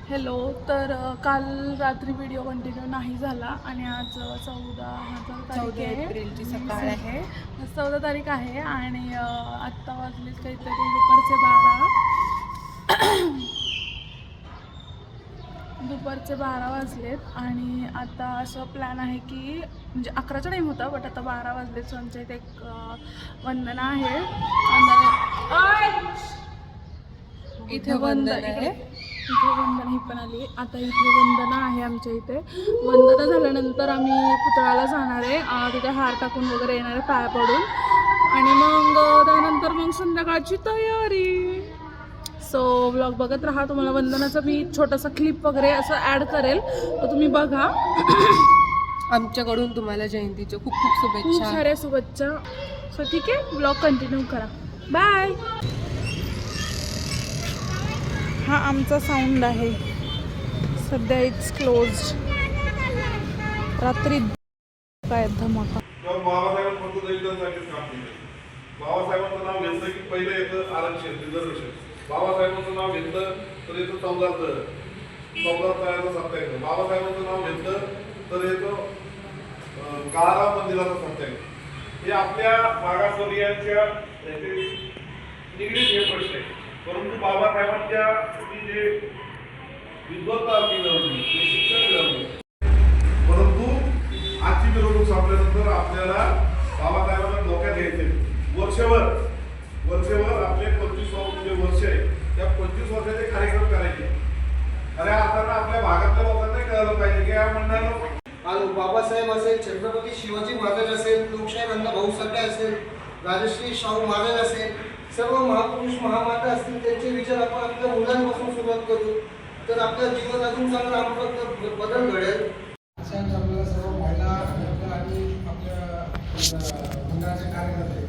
Hello. तर काल रात्री व्हिडिओ कंटिन्यू नाही झाला आणि आज 14 तारीख आहे. एप्रिलची सकाळ आहे. आज 14 तारीख आहे आणि आत्ता वाजलेत काहीतरी दुपारचे 12 वाजलेत आणि आता असं प्लॅन आहे की म्हणजे 11चा टाईम होता बट आता 12 वाजलेत. सो आमच्या इथे एक वंदना आहे. इथे वंदना ही पण आली. आता इथे वंदना आहे आमच्या इथे. वंदना झाल्यानंतर आम्ही पुतळ्याला जाणार आहे. तिथे हार टाकून वगैरे येणार आहे पाया पडून आणि मग त्यानंतर मग संध्याकाळची तयारी. सो व्लॉग बघत राहा. तुम्हाला वंदनाचं मी छोटंसं क्लिप वगैरे असं ॲड करेल तर तुम्ही बघा. आमच्याकडून तुम्हाला जयंतीच्या खूप खूप खूप शुभेच्छा. साऱ्या शुभेच्छा. सो ठीक आहे, व्लॉग कंटिन्यू करा. बाय. हा आमचा साऊंड आहे. सध्या इट्स क्लोज्ड. रात्री काय धमाका. बाबासाहेबांचं नाव घेतलं की पहिले येतं आरक्षण, रिझर्वेशन. बाबासाहेबांचं नाव घेतलं तर येतं चौदार तळ्याचा सत्याग्रह. बाबासाहेबांचं नाव घेतलं तर येतो काळाराम मंदिराचा सत्याग्रह. हे आपल्या मागासवर्गीयांच्या निगडीत हे प्रश्न आहे. परंतु बाबासाहेबांच्या जे विद्वत्ता मिळवली, शिक्षण मिळवलं, परंतु आजची मिरवणूक संपल्यानंतर आपल्याला बाबासाहेबांना धोक्यात घ्यायचे. वर्षभर आपले 25 वर्ष आहे, त्या 25 वर्षाचे कार्यक्रम करायचे. खऱ्या अर्थानं आपल्या भागातल्या लोकांना कळलं पाहिजे की या मंडळाला आणि बाबासाहेब असेल, छत्रपती शिवाजी महाराज असेल, लोकशाही अण्णा भाऊ साठे असेल, राजश्री शाहू महाराज असेल, सर्व महापुरुष महामाता असतील, त्यांचे विचार आपण आपल्या मुलांपासून सुरुवात करू तर आपल्या जीवन अजून चांगला आपलं बदल घडेल. आपल्याला सर्व महिला आणि आपल्या मंडळाचे कार्यकर्ते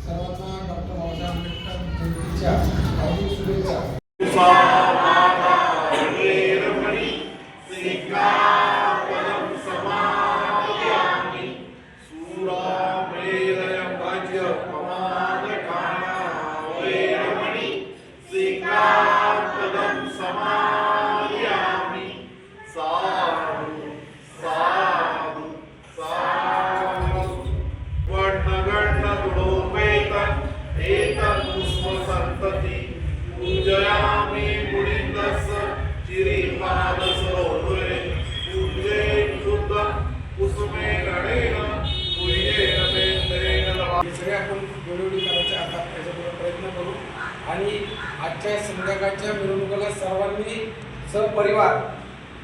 सर्वांना डॉक्टर बाबासाहेब आंबेडकर जयंतीच्या हार्दिक शुभेच्छा. सगळे आपण वेळोवेळी करायचे आता त्याच्याबरोबर प्रयत्न करू आणि आजच्या संध्याकाळच्या मिरवणुकीला सर्वांनी सहपरिवार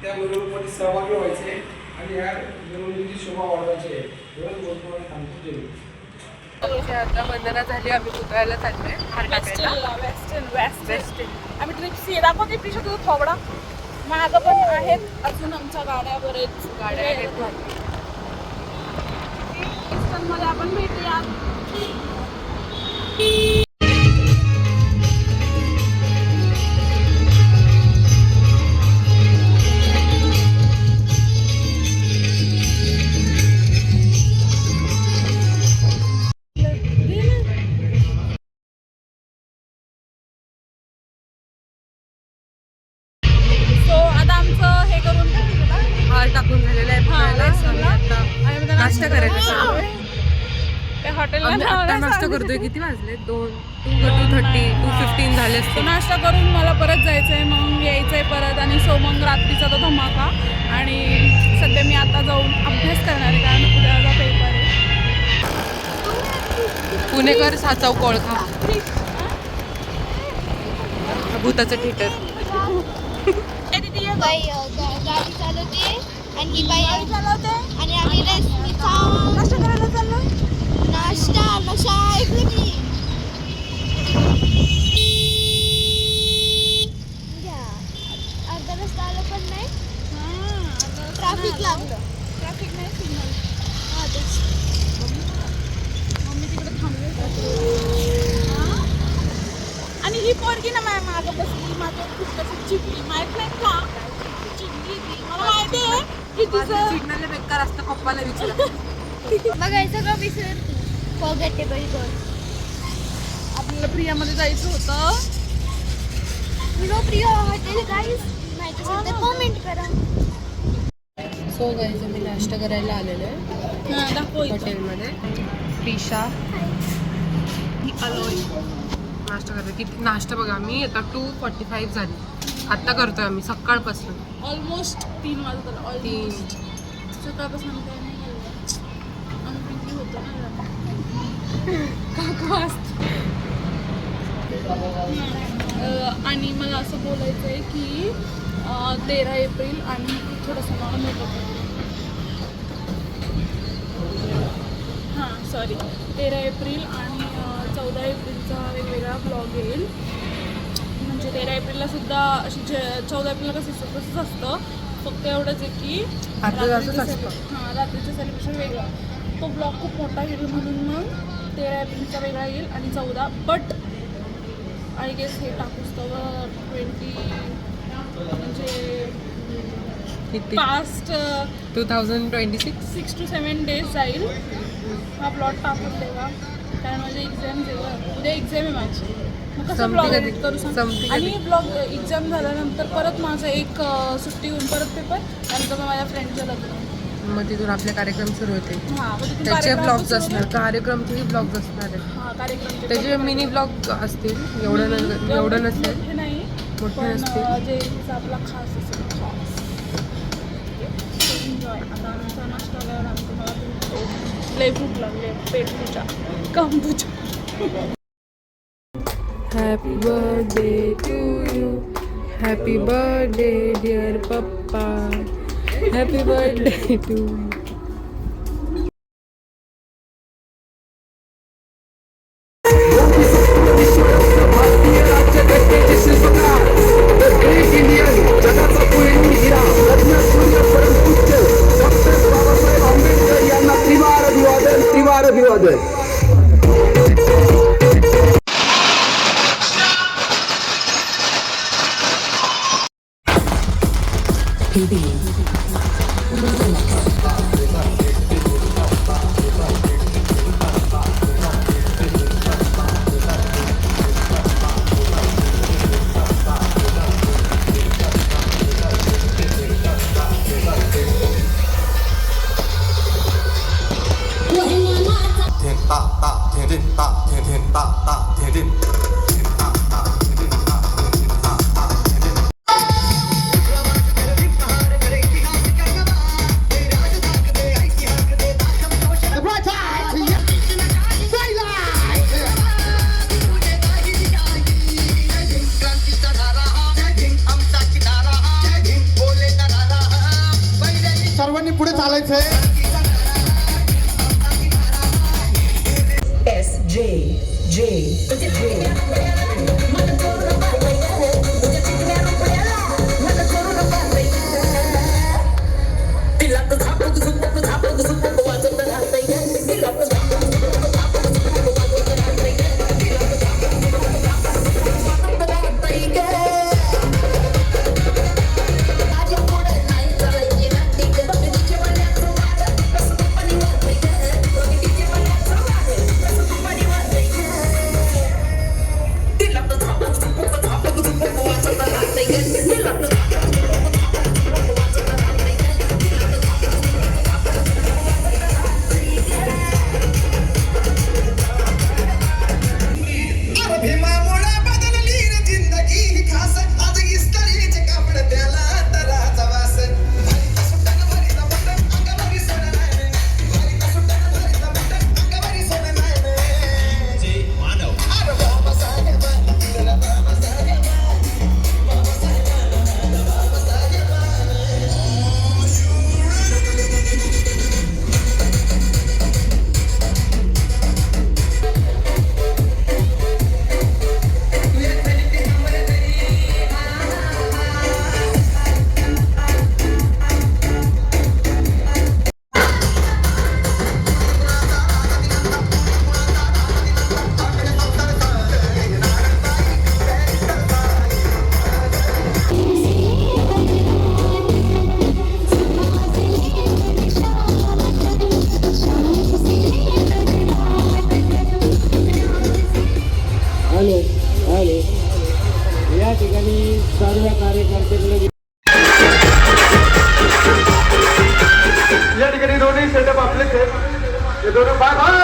त्या मिरवणुकीमध्ये सहभागी व्हायचे आणि या मिरवणुकीची शोभा वाढवायची आहे. एवढंच बोलतो आणि थांबतो. जय. आता वंदना झाली, आम्ही पुतळ्याला चाललोय हार टाकायला. वेस्ट आम्ही ट्रिप्स दाखवते. पिशा तुझं थोबडा मागं पण आहेत अजून आमच्या गाड्या. बरेच गाड्या आहेत. मध्ये आपण भेटूया. हार टाकून झालेला आहे. आता नाश्ता करायला हॉटेलला आता नाश्ता करतोय. किती वाजले? 2:15 झाले असते. नाश्ता करून मला परत जायचंय, मग यायचंय परत आणि सो मग रात्रीचा तो धमाका. आणि सध्या मी आता जाऊन अभ्यास करणार आहे कारण उद्याचा पेपर आहे. पुणेकर साचाव कोळखा भूताचं थिएटर. बाई गाडी चालवते आणि ही बाई चालवते आणि आम्ही नाश्ता करायला चाललो. नशा ऐकलं की अर्धा रस्ता आलं पण नाही. ट्रॅफिक लागलं. ट्रॅफिक नाही, सिग्नल. हा तेच. मम्मी तिकडे थांबले. आणि ही पोरगी ना माझ्या मागं बसली. माझं खूप कसं चिडली. माहित नाही का चिडली ती. मला माहिती आहे की तिचं सिग्नल बेकार असतं. पप्पाला विचार. बघायचं का विसर फॉरगेटेबल गर्ल. आपल्याला प्रियामध्ये जायचं होतं. प्रिया हॉटेल गाईज माहिती असेल तर कॉमेंट करा. सो गाईज मी नाश्ता करायला आलेलो आहे दाखव इथं. हॉटेलमध्ये. पिशा नाश्ता करतो. किती नाश्ता बघा, मी आता 2:45 झाली. आत्ता करतोय आम्ही सकाळपासून. ऑलमोस्ट 3 वाजता. ऑलमोस्ट सकाळपासून आम्ही काही नाही केलं. आम्ही बिझी होतो ना काका वाजता. आणि मला असं बोलायचं आहे की 13 एप्रिल आणि थोडंसं मला मेकअप. हां सॉरी 13 एप्रिल आणि 14 एप्रिलचा वेगवेगळा ब्लॉग येईल. म्हणजे 13 एप्रिलला सुद्धा अशी 14 एप्रिलला तसंच असतं. फक्त एवढंच आहे की रात्रीचं सेलिब्रेशन वेगळं. तो ब्लॉग खूप मोठा येईल म्हणून मग 13 एप्रिलचा वेगळा येईल आणि 14. बट आय गेस हे टाकूस तर 20 म्हणजे पास्ट 2026 6 to 7 डेज जाईल. हा प्लॉट टाकून देवा कारण माझे एक्झाम जेव्हा उद्या एक्झाम आहे माझी. मग कसं ब्लॉग एडिट करू सांग. आणि ब्लॉग एक्झाम झाल्यानंतर परत माझं एक सुट्टी होऊन परत पेपर त्यानंतर मग माझ्या फ्रेंडचं लग्न. मग तिथून आपले कार्यक्रम सुरू होते. हां मग त्याचे ब्लॉग्स असणार, कार्यक्रमचेही ब्लॉग्स असणार आहेत. हां कार्यक्रम त्याचे मिनी ब्लॉग असतील. एवढं नसेल, मोठे नाही मोठे पण असतील. जे आपला खास असेल खास. एन्जॉय. आता आमचा नाश्ता झाल्यावर आमचं मला लय भूक लागली. पेट पूजा काम पूजा. Happy birthday to you, happy birthday dear papa, happy birthday to you. त्रिवार अभिवादन. सर्वांनी पुढे चालायचंय. ये दोनों बाय बाय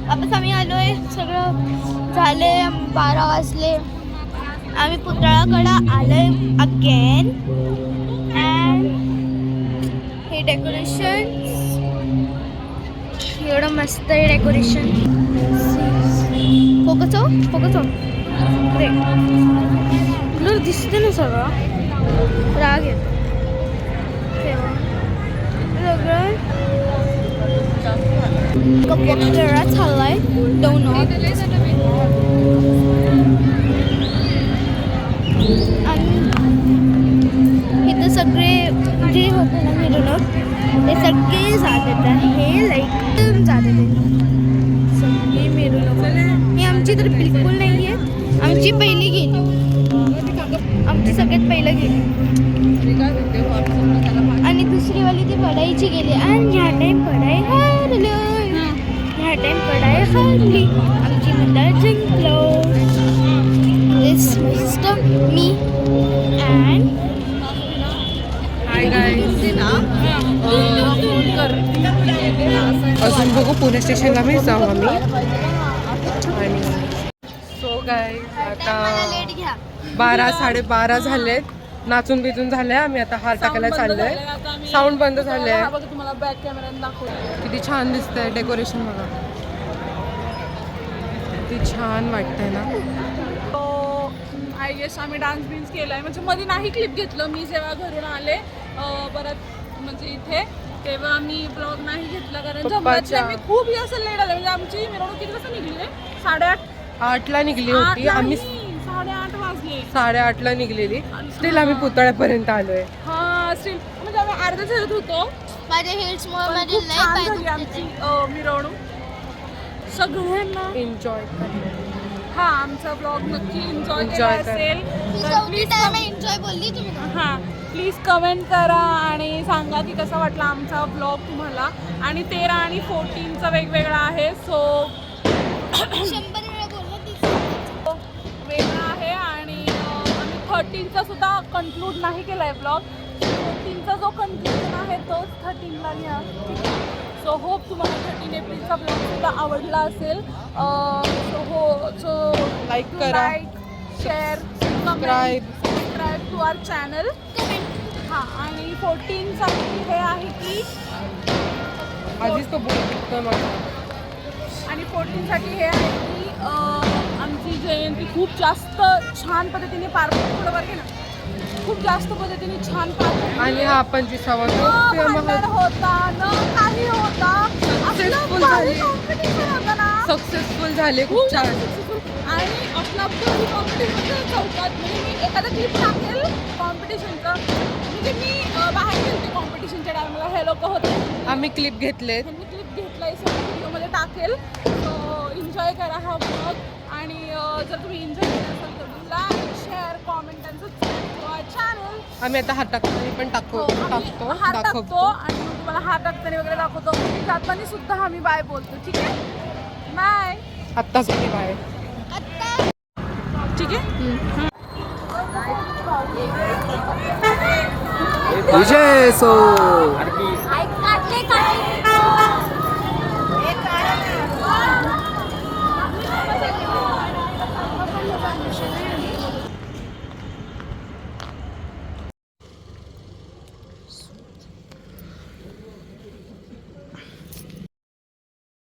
वापस आम्ही आलोय. सगळं झाले 12 वाजले. आम्ही पुतळाकडं आलोय अगेन. अँड हे डेकोरेशन एवढं मस्त आहे डेकोरेशन. फोकस हो फोकस हो ब्लर दिसते ना सगळं राग येतो तेव्हा सगळं वेगळा चाललाय डोंट नो आणि इथं सगळे जे होते ना मिरवणूक ते सगळे जात येतात हे लाईक जात येते सगळी मिरवणूक ही आमची तर बिलकुल नाही आहे आमची पहिली गेली आमची सगळ्यात पहिलं गेली आणि दुसरीवाली ती पडायची गेली आणि ह्या टाईम पडाय हारलो ह्या टाईम पडाय हारली आमची मंडळ जिंकलो दिस सिस्टर मी अँड हाय गाईज अजून बघू पुणे स्टेशनला मी जाऊ आम्ही आणि सो गाईज आता लेट घ्या 12-12:30 झालेत नाचून बिचून झालंय आम्ही आता हार टाकायला चाललोय साऊंड बंद झालंय हा बघा तुम्हाला बॅक कॅमेऱ्याने दाखवतो किती छान दिसतंय डेकोरेशन बघा किती छान वाटतंय ना आय गेस आम्ही डान्स बिन्स केलाय म्हणजे मध्ये नाही क्लिप घेतलं मी जेव्हा घरून आले परत म्हणजे इथे तेव्हा मी ब्लॉग नाही घेतला कारण जमवायचे मी खूप असं लेट आले म्हणजे आमची मिरवणूक किती वाजता निघली आहे 8:30ला निघली होती आम्ही 8:30 वाजले 8:30ला निघलेली स्टील आम्ही पुतळ्यापर्यंत आलोय हा स्टील म्हणजे आम्ही अर्ध्या झालेत होतो माझ्या हिल्समुळे पण माझे खूप लय छान पाय झाली आमची मिरवणूक सगळ्यांना एन्जॉय हा आमचा ब्लॉग नक्की एन्जॉय Enjoy केला करा. असेल तर चौथी प्लीज टाइम एन्जॉय बोलली तुम्ही हां प्लीज कमेंट करा आणि सांगा की कसा वाटला आमचा ब्लॉग तुम्हाला आणि 13 आणि 14चा वेगवेगळा आहे सो 100 वेळा बोलला तीच वेगळा आहे आणि आम्ही 13चा सुद्धा कन्क्लूड नाही केला आहे ब्लॉग 14चा जो कन्क्लुजन आहे तोच 13ला घ्या सो होप तुम्हाला 13 एप्रिलचा ब्लॉग सुद्धा आवडला असेल सो हो सो लाईक करा share subscribe to our channel हां आणि 14साठी हे आहे की आधीच तो बोलतोय मला आणि 14साठी हे आहे की आमची जयंती खूप जास्त छान पद्धतीने पार पडली थोडं बरं ना खूप जास्त पद्धतीने छान पार पडली आणि हा 25वा भांडण होता न काही होता Successful झाली. कॉम्पिटिशन होता ना सक्सेसफुल झाले खूप छान successful. आणि आपला कॉम्पिटिशनचं चौकात म्हणजे मी एखादा क्लिप टाकेल कॉम्पिटिशनचं म्हणजे मी बाहेर गेलते कॉम्पिटिशनच्या टायमाला हे लोक होते आम्ही क्लिप घेतलेत त्यांनी क्लिप घेतलाय सगळं व्हिडिओमध्ये टाकेल सो एन्जॉय करा हा ब्लॉग आणि जर तुम्ही एन्जॉय केला असाल तर लाईक शेअर कॉमेंट आणि सबस्क्राईब चॅनल आम्ही आता हात टाकताना पण टाकतो हात टाकतो दाखवतो आणि मग तुम्हाला हात टाकताना वगैरे दाखवतो जाताना सुद्धा आम्ही बाय बोलतो ठीक आहे बाय आत्ताच बाय ठीक आहे विजय सो